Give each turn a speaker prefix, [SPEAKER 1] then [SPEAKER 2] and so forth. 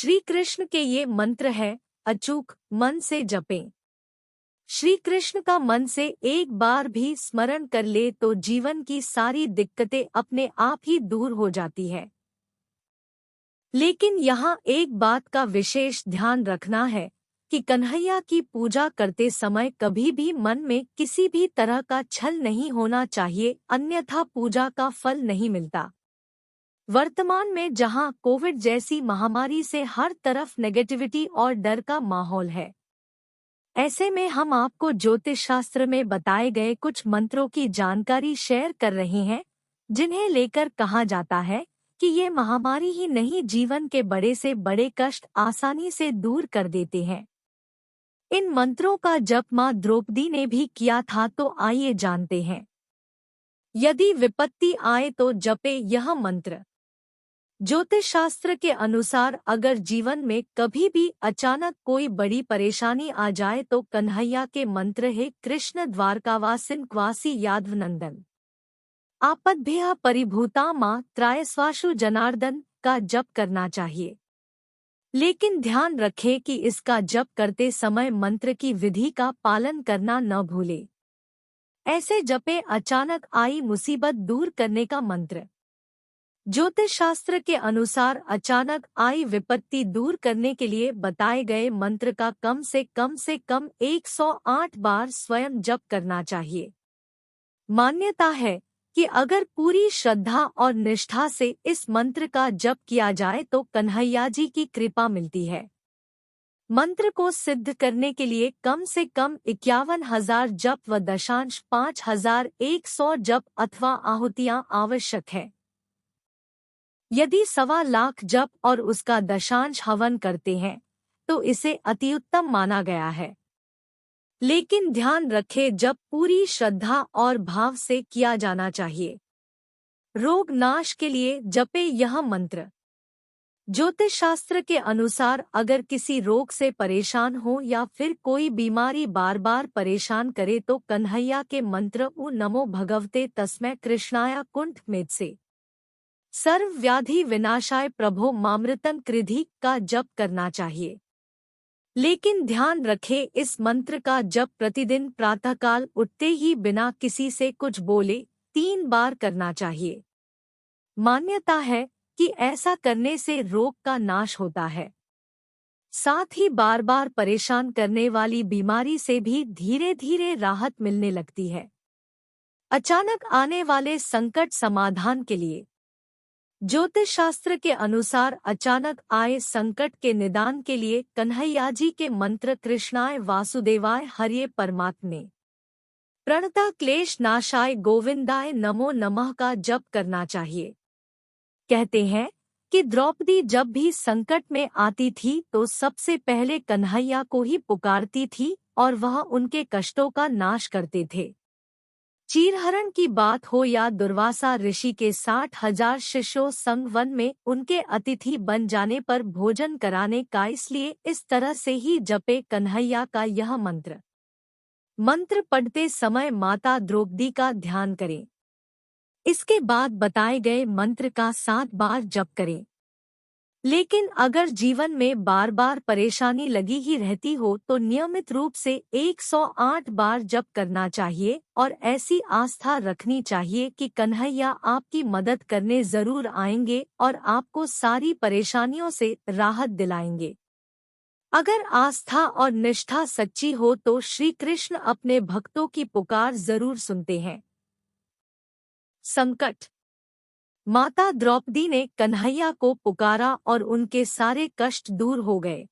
[SPEAKER 1] श्री कृष्ण के ये मंत्र है, अचूक मन से जपें। श्री कृष्ण का मन से एक बार भी स्मरण कर ले तो जीवन की सारी दिक्कतें अपने आप ही दूर हो जाती है। लेकिन यहाँ एक बात का विशेष ध्यान रखना है कि कन्हैया की पूजा करते समय कभी भी मन में किसी भी तरह का छल नहीं होना चाहिए, अन्यथा पूजा का फल नहीं मिलता। वर्तमान में जहां कोविड जैसी महामारी से हर तरफ नेगेटिविटी और डर का माहौल है, ऐसे में हम आपको ज्योतिष शास्त्र में बताए गए कुछ मंत्रों की जानकारी शेयर कर रहे हैं, जिन्हें लेकर कहा जाता है कि ये महामारी ही नहीं, जीवन के बड़े से बड़े कष्ट आसानी से दूर कर देते हैं। इन मंत्रों का जप मां द्रौपदी ने भी किया था, तो आइए जानते हैं। यदि विपत्ति आए तो जपे यह मंत्र। ज्योतिष शास्त्र के अनुसार अगर जीवन में कभी भी अचानक कोई बड़ी परेशानी आ जाए तो कन्हैया के मंत्र है कृष्ण द्वारकावासिन क्वासी यादवनंदन आपद्भ्यः परिभूता मां त्रायस्वाशु जनार्दन का जप करना चाहिए। लेकिन ध्यान रखें कि इसका जप करते समय मंत्र की विधि का पालन करना न भूले। ऐसे जपे अचानक आई मुसीबत दूर करने का मंत्र। ज्योतिष शास्त्र के अनुसार अचानक आई विपत्ति दूर करने के लिए बताए गए मंत्र का कम से कम 108 बार स्वयं जप करना चाहिए। मान्यता है कि अगर पूरी श्रद्धा और निष्ठा से इस मंत्र का जप किया जाए तो कन्हैया जी की कृपा मिलती है। मंत्र को सिद्ध करने के लिए कम से कम 51,000 जप व 5,100 जप अथवा आहुतियां आवश्यक है। यदि 1.25 लाख जप और उसका दशांश हवन करते हैं तो इसे अतिउत्तम माना गया है। लेकिन ध्यान रखें, जप पूरी श्रद्धा और भाव से किया जाना चाहिए। रोग नाश के लिए जपे यह मंत्र। ज्योतिष शास्त्र के अनुसार अगर किसी रोग से परेशान हो या फिर कोई बीमारी बार बार परेशान करे तो कन्हैया के मंत्र उ नमो भगवते तस्मै कृष्णाय कुंठ में से सर्व व्याधि विनाशाय प्रभो मामृतम कृधि का जप करना चाहिए। लेकिन ध्यान रखें, इस मंत्र का जप प्रतिदिन प्रातःकाल उठते ही बिना किसी से कुछ बोले 3 बार करना चाहिए। मान्यता है कि ऐसा करने से रोग का नाश होता है। साथ ही बार बार परेशान करने वाली बीमारी से भी धीरे धीरे राहत मिलने लगती है। अचानक आने वाले संकट समाधान के लिए ज्योतिष शास्त्र के अनुसार अचानक आए संकट के निदान के लिए कन्हैया जी के मंत्र कृष्णाय वासुदेवाय हरिये परमात्मे प्रणता क्लेश नाशाय गोविंदाय नमो नमः का जप करना चाहिए। कहते हैं कि द्रौपदी जब भी संकट में आती थी तो सबसे पहले कन्हैया को ही पुकारती थी और वह उनके कष्टों का नाश करते थे। चीरहरण की बात हो या दुर्वासा ऋषि के 60,000 शिष्यों संग वन में उनके अतिथि बन जाने पर भोजन कराने का, इसलिए इस तरह से ही जपे कन्हैया का यह मंत्र। मंत्र पढ़ते समय माता द्रौपदी का ध्यान करें। इसके बाद बताए गए मंत्र का 7 बार जप करें। लेकिन अगर जीवन में बार बार परेशानी लगी ही रहती हो तो नियमित रूप से 108 बार जप करना चाहिए और ऐसी आस्था रखनी चाहिए कि कन्हैया आपकी मदद करने जरूर आएंगे और आपको सारी परेशानियों से राहत दिलाएंगे। अगर आस्था और निष्ठा सच्ची हो तो श्री कृष्ण अपने भक्तों की पुकार जरूर सुनते हैं। संकट। माता द्रौपदी ने कन्हैया को पुकारा और उनके सारे कष्ट दूर हो गए।